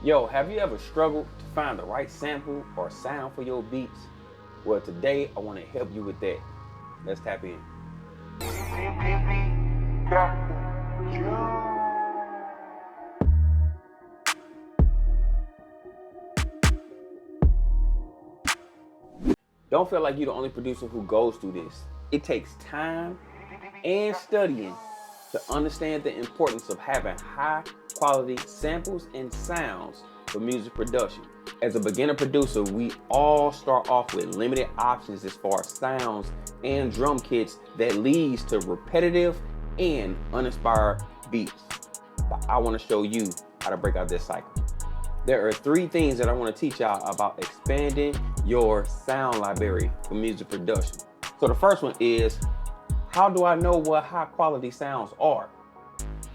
Yo, have you ever struggled to find the right sample or sound for your beats? Well, today I want to help you with that. Let's tap in. Don't feel like you're the only producer who goes through this. It takes time and studying to understand the importance of having high quality samples and sounds for music production. As a beginner producer, we all start off with limited options as far as sounds and drum kits that leads to repetitive and uninspired beats. But I want to show you how to break out this cycle. There are 3 things that I want to teach y'all about expanding your sound library for music production. So the first one is, how do I know what high quality sounds are?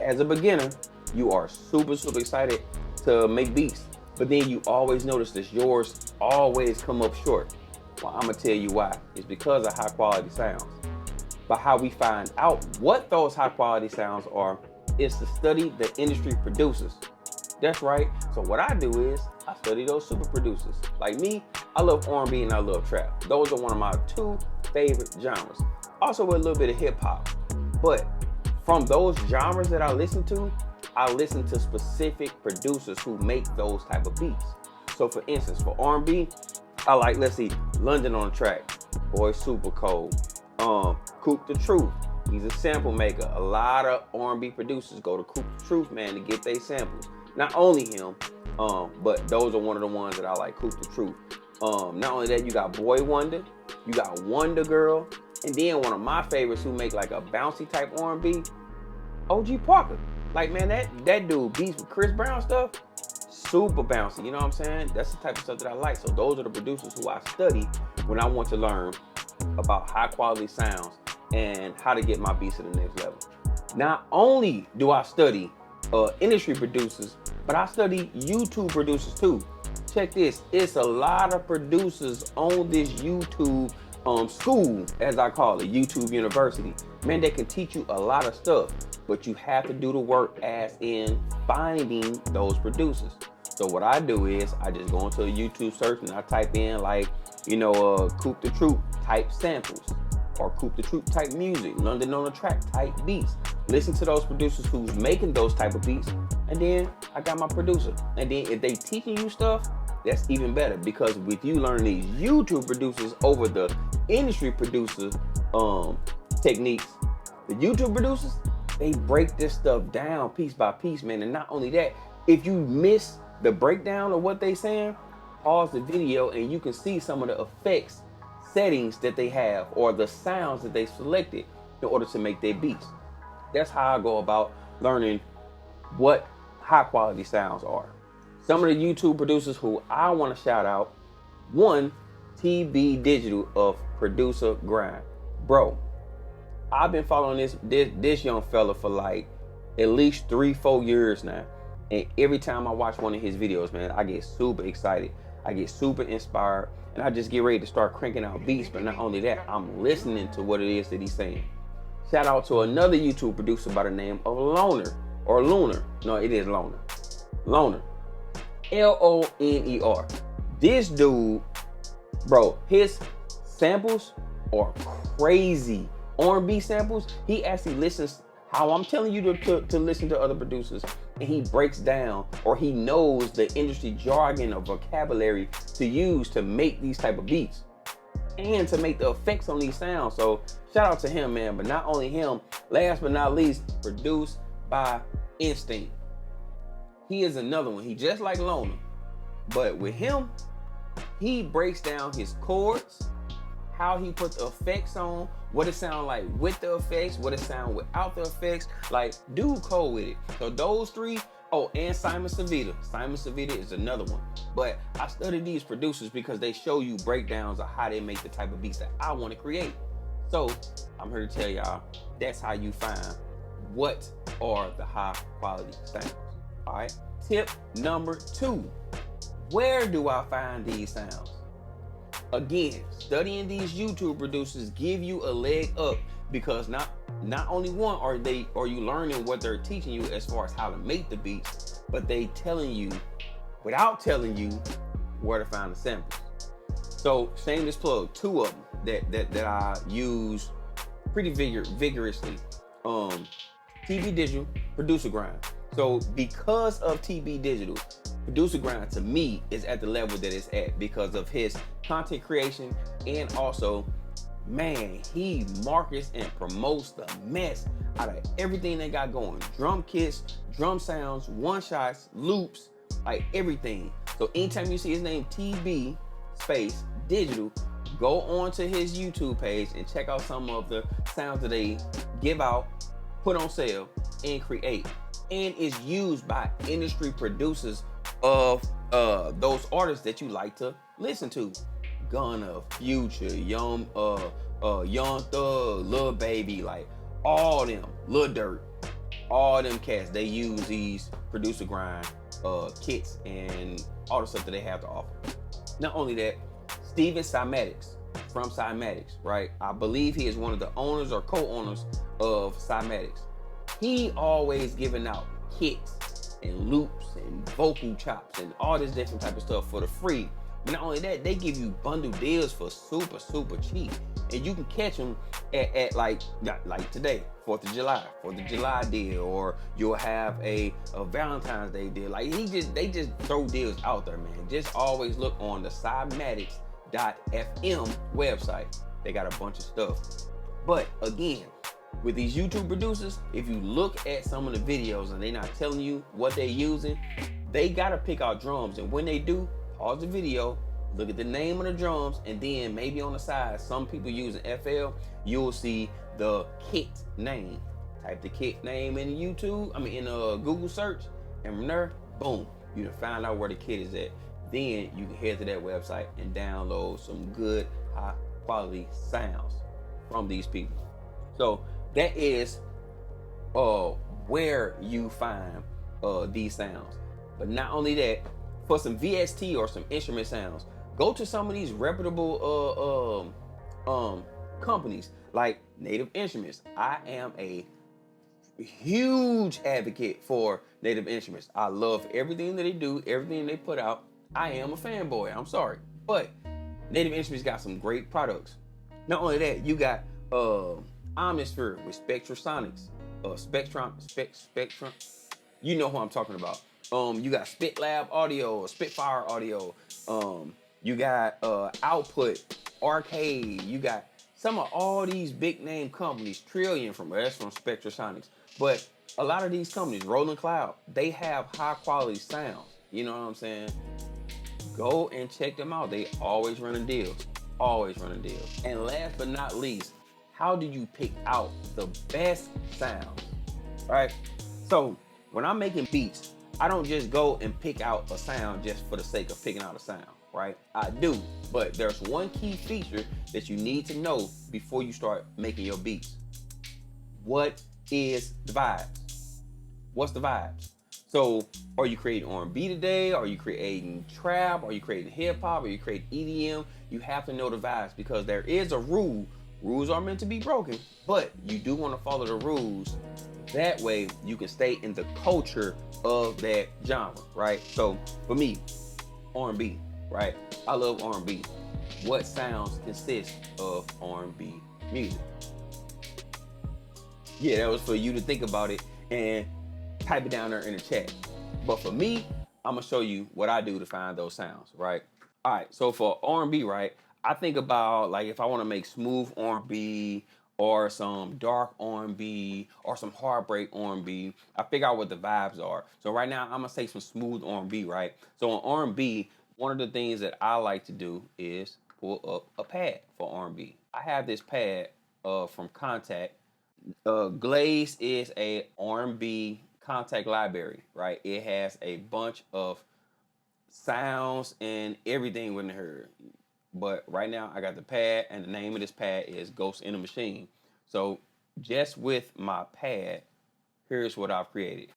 As a beginner, you are super excited to make beats, but then you always notice that yours always come up short. Well, I'm gonna tell you why. It's because of high quality sounds. But how we find out what those high quality sounds are is to study the industry producers. That's right. So what I do is I study those super producers. Like me, I love R&B and I love trap. Those are one of my 2 favorite genres. Also with a little bit of hip hop. But from those genres that I listen to specific producers who make those type of beats. So for instance, for R&B, I like, let's see, London on the Track, Boy Super Cold, Coop the Truth. He's a sample maker. A lot of R&B producers go to Coop the Truth, man, to get their samples. Not only him, but those are one of the ones that I like, Coop the Truth. Not only that, you got Boy Wonder, you got Wonder Girl, and then one of my favorites who make like a bouncy type R&B, OG Parker. Like, man, that dude beats with Chris Brown stuff, super bouncy, you know what I'm saying? That's the type of stuff that I like. So those are the producers who I study when I want to learn about high quality sounds and how to get my beats to the next level. Not only do I study industry producers, but I study YouTube producers too. Check this, it's a lot of producers on this YouTube school, as I call it, YouTube University. Man, they can teach you a lot of stuff, but you have to do the work as in finding those producers. So what I do is I just go into a YouTube search and I type in like, Coop the Truth type samples, or Coop the Truth type music, London on the Track type beats. Listen to those producers who's making those type of beats, and then I got my producer. And then if they teaching you stuff, that's even better, because with you learning these YouTube producers over the industry producers techniques, the YouTube producers, they break this stuff down piece by piece, man. And not only that, if you miss the breakdown of what they saying, pause the video and you can see some of the effects settings that they have or the sounds that they selected in order to make their beats. That's how I go about learning what high quality sounds are. Some of the YouTube producers who I want to shout out, one, TB Digital of Producer Grind. Bro, I've been following this young fella for like at least 3-4 years now. And every time I watch one of his videos, man, I get super excited. I get super inspired, and I just get ready to start cranking out beats. But not only that, I'm listening to what it is that he's saying. Shout out to another YouTube producer by the name of Loner, or Lunar. No, it is Loner. Loner. Loner. This dude, bro, his samples are crazy. R&B samples, he actually listens how I'm telling you to listen to other producers, and he breaks down, or he knows the industry jargon or vocabulary to use to make these type of beats and to make the effects on these sounds. So shout out to him, man. But not only him, last but not least, produced by Instinct. He is another one. He just like Loner, but with him, he breaks down his chords, how he put the effects on, what it sound like with the effects, what it sound without the effects. Like, dude cold with it. So those 3, and Simon Savita. Simon Savita is another one. But I study these producers because they show you breakdowns of how they make the type of beats that I want to create. So I'm here to tell y'all, that's how you find what are the high quality sounds. All right. Tip number 2, where do I find these sounds? Again, studying these YouTube producers give you a leg up, because not only one are you learning what they're teaching you as far as how to make the beats, but they telling you without telling you where to find the samples. So shameless plug, two of them that I use pretty vigorously. TV Digital, Producer Grind. So because of TV Digital, Producer Grind to me is at the level that it's at because of his content creation, and also, man, he markets and promotes the mess out of everything they got going. Drum kits, drum sounds, one shots, loops, like everything. So anytime you see his name TB space digital, go on to his YouTube page and check out some of the sounds that they give out, put on sale, and create. And is used by industry producers of those artists that you like to listen to. Gunna, Future, Young Thug, Lil Baby, like all them, Lil Durk, all them cats, they use these Producer Grind kits and all the stuff that they have to offer. Not only that, Steven Cymatics from Cymatics, right? I believe he is one of the owners or co-owners of Cymatics. He always giving out kits and loops and vocal chops and all this different type of stuff for the free. But not only that, they give you bundle deals for super cheap, and you can catch them at like today, 4th of July deal, or you'll have a Valentine's Day deal. Like they just throw deals out there, man. Just always look on the Cymatics.fm website. They got a bunch of stuff. But again, with these YouTube producers, if you look at some of the videos and they're not telling you what they're using, they gotta pick out drums. And when they do, pause the video, look at the name of the drums, and then maybe on the side, some people using FL, you'll see the kit name. Type the kit name in YouTube, in Google search, and from there, boom, you can find out where the kit is at. Then you can head to that website and download some good, high quality sounds from these people. So that is where you find these sounds. But not only that, for some VST or some instrument sounds, go to some of these reputable companies like Native Instruments. I am a huge advocate for Native Instruments. I love everything that they do, everything they put out. I am a fanboy, I'm sorry. But Native Instruments got some great products. Not only that, you got Omnisphere with Spectrasonics, Spectrum, you know who I'm talking about. You got Spit Lab Audio, Spitfire Audio. You got Output, Arcade. You got some of all these big name companies. Trillion that's from Spectrasonics. But a lot of these companies, Rolling Cloud, they have high quality sound. You know what I'm saying? Go and check them out. They always running deals. Always running deals. And last but not least, how do you pick out the best sounds? Right? So when I'm making beats, I don't just go and pick out a sound just for the sake of picking out a sound, right? I do, but there's one key feature that you need to know before you start making your beats. What is the vibes? What's the vibes? So are you creating R&B today? Are you creating trap? Are you creating hip hop? Are you creating EDM? You have to know the vibes, because there is a rule. Rules are meant to be broken, but you do want to follow the rules. That way you can stay in the culture of that genre, right? So for me, R&B, right? I love R&B. What sounds consist of R&B music? Yeah, that was for you to think about it and type it down there in the chat. But for me, I'm gonna show you what I do to find those sounds, right? All right, so for R&B, right, I think about like if I want to make smooth R&B or some dark R&B or some heartbreak R&B, I figure out what the vibes are. So right now, I'm gonna say some smooth R&B, right? So on R&B, one of the things that I like to do is pull up a pad for R&B. I have this pad from Contact. Glaze is a R&B contact library, right? It has a bunch of sounds and everything within her. But right now I got the pad, and the name of this pad is Ghost in the Machine. So just with my pad, here's what I've created.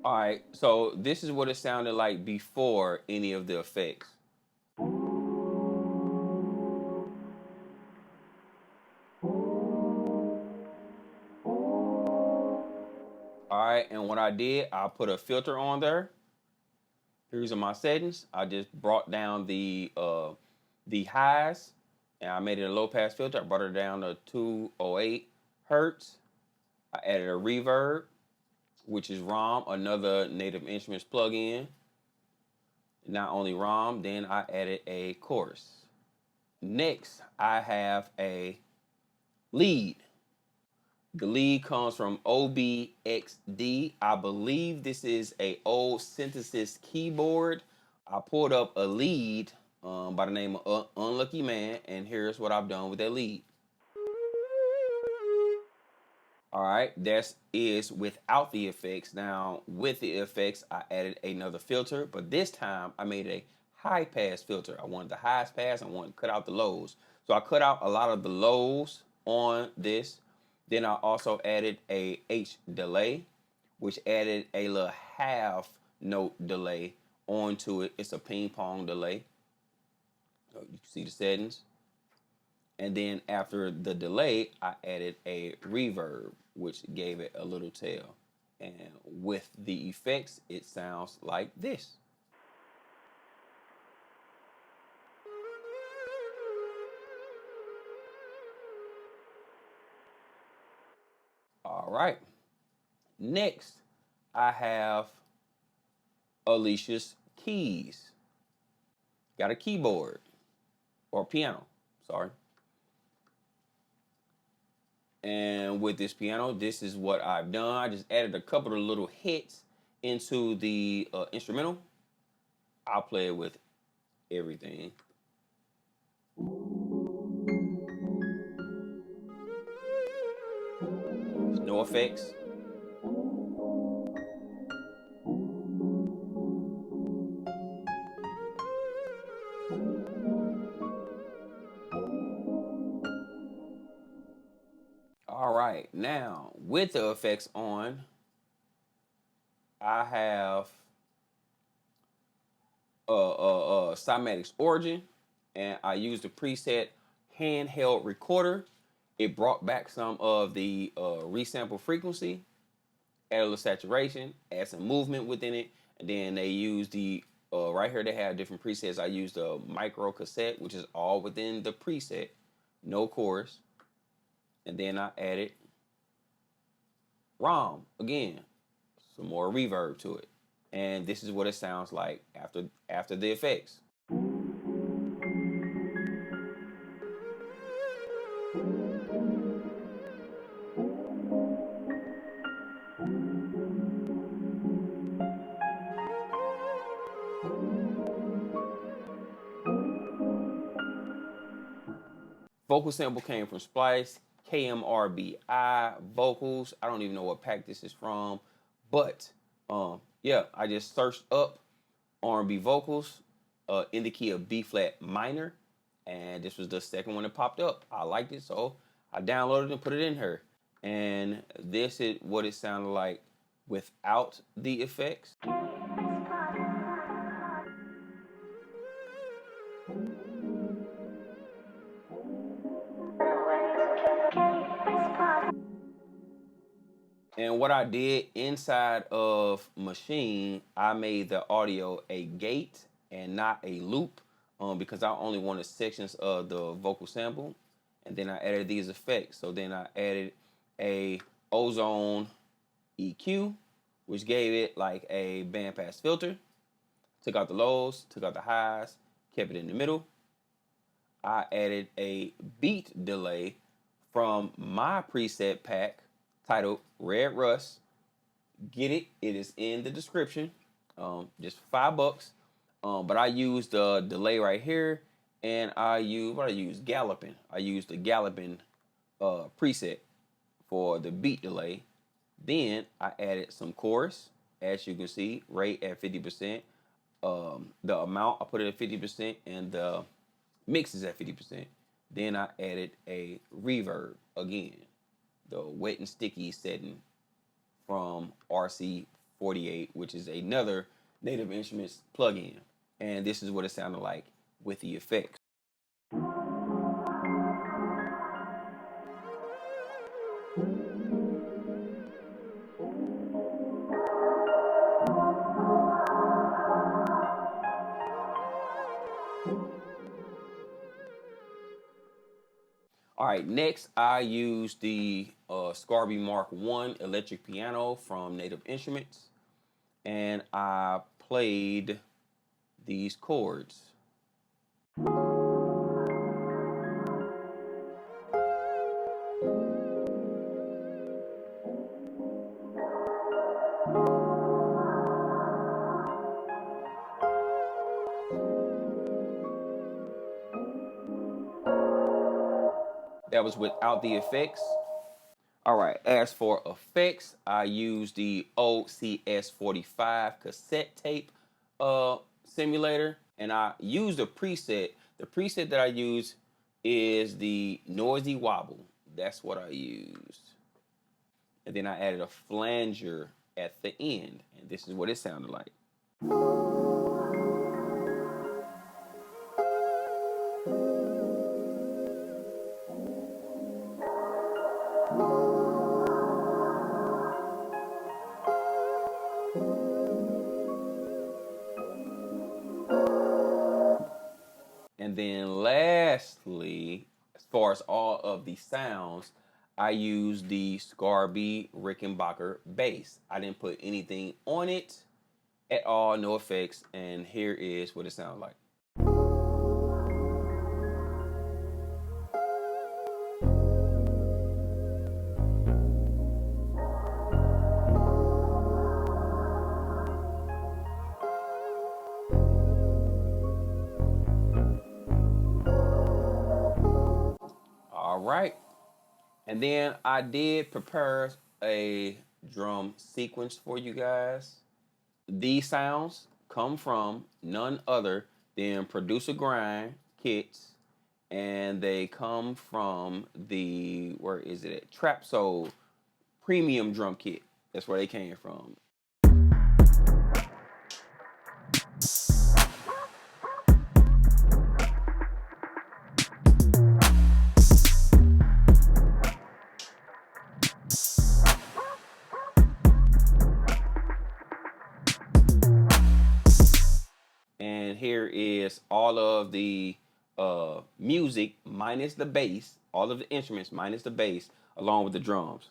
All right, so this is what it sounded like before any of the effects. All right, and what I did, I put a filter on there. Here's my settings. I just brought down the highs, and I made it a low pass filter. I brought it down to 208 hertz. I added a reverb, which is ROM, another Native Instruments plugin. Not only ROM, then I added a chorus. Next, I have a lead. The lead comes from OBXD. I believe this is a old synthesis keyboard. I pulled up a lead by the name of Unlucky Man, and here's what I've done with that lead. All right, that is without the effects. Now, with the effects, I added another filter, but this time I made a high pass filter. I wanted the highest pass, I wanted to cut out the lows. So I cut out a lot of the lows on this. Then I also added a H delay, which added a little half note delay onto it. It's a ping pong delay. So you can see the settings. And then after the delay, I added a reverb, which gave it a little tail. And with the effects, it sounds like this. All right. Next, I have Alicia's keys. Got a keyboard or piano, sorry. And with this piano, this is what I've done. I just added a couple of little hits into the instrumental. I'll play it with everything. No effects. All right, now with the effects on, I have Cymatics Origin, and I used the preset handheld recorder. It brought back some of the resample frequency, add a little saturation, add some movement within it, and then they use the right here they have different presets. I used a micro cassette, which is all within the preset, no chorus, and then I added ROM again, some more reverb to it, and this is what it sounds like after the effects. Vocal sample came from Splice, KMRBI vocals. I don't even know what pack this is from, but yeah, I just searched up R&B vocals in the key of B flat minor, and this was the second one that popped up. I liked it, so I downloaded it and put it in here. And this is what it sounded like without the effects. And what I did inside of Machine, I made the audio a gate and not a loop because I only wanted sections of the vocal sample. And then I added these effects. So then I added a ozone EQ, which gave it like a bandpass filter. Took out the lows, took out the highs, kept it in the middle. I added a beat delay from my preset pack titled Red Rust. Get it? It is in the description. Just $5. But I used the delay right here, and I used galloping. I used the galloping preset for the beat delay. Then I added some chorus, as you can see, rate at 50%. The amount I put it at 50%, and the mix is at 50%. Then I added a reverb again, the wet and sticky setting from RC VST48, which is another Native Instruments plugin. And this is what it sounded like with the effects. All right, next I use the Scarby Mark I electric piano from Native Instruments, and I played these chords. That was without the effects. All right, as for effects, I use the OCS45 cassette tape simulator, and I used a preset. The preset that I use is the noisy wobble. That's what I used. And then I added a flanger at the end, and this is what it sounded like. And then lastly, as far as all of the sounds, I use the Scarby Rickenbacker bass. I didn't put anything on it at all, no effects, and here is what it sounds like. All right. And then I did prepare a drum sequence for you guys. These sounds come from none other than Producer Grind kits, and they come from the, where is it at? Trap Soul premium drum kit. That's where they came from. And here is all of the music minus the bass, all of the instruments minus the bass, along with the drums.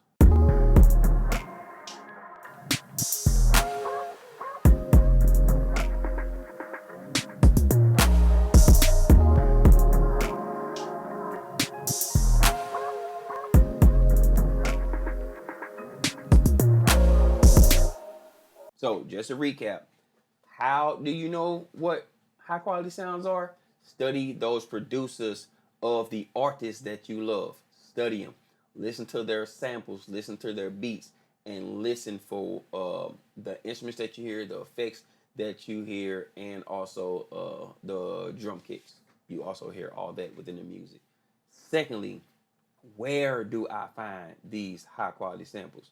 So just to recap, how do you know what high quality sounds are? Study those producers of the artists that you love. Study them. Listen to their samples, listen to their beats, and listen for the instruments that you hear, the effects that you hear, and also the drum kits. You also hear all that within the music. Secondly, where do I find these high quality samples?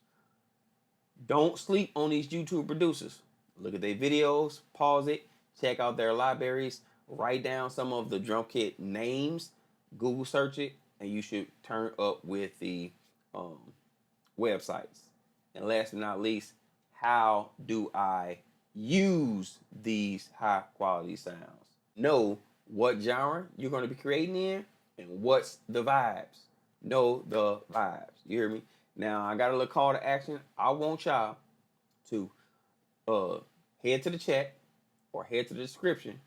Don't sleep on these YouTube producers. Look at their videos, pause it, check out their libraries, write down some of the drum kit names, Google search it, and you should turn up with the websites. And last but not least, how do I use these high quality sounds? Know what genre you're going to be creating in and what's the vibes. Know the vibes. You hear me? Now, I got a little call to action. I want y'all to head to the chat or head to the description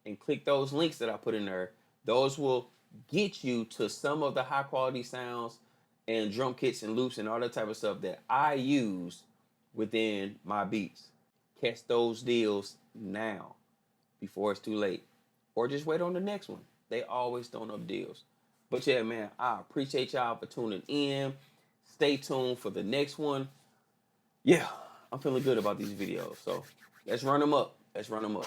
and click those links that I put in there. Those will get you to some of the high quality sounds and drum kits and loops and all that type of stuff that I use within my beats. Catch those deals now before it's too late. Or just wait on the next one. They always throwing up deals. But yeah, man, I appreciate y'all for tuning in. Stay tuned for the next one. Yeah, I'm feeling good about these videos. So let's run them up. Let's run them up.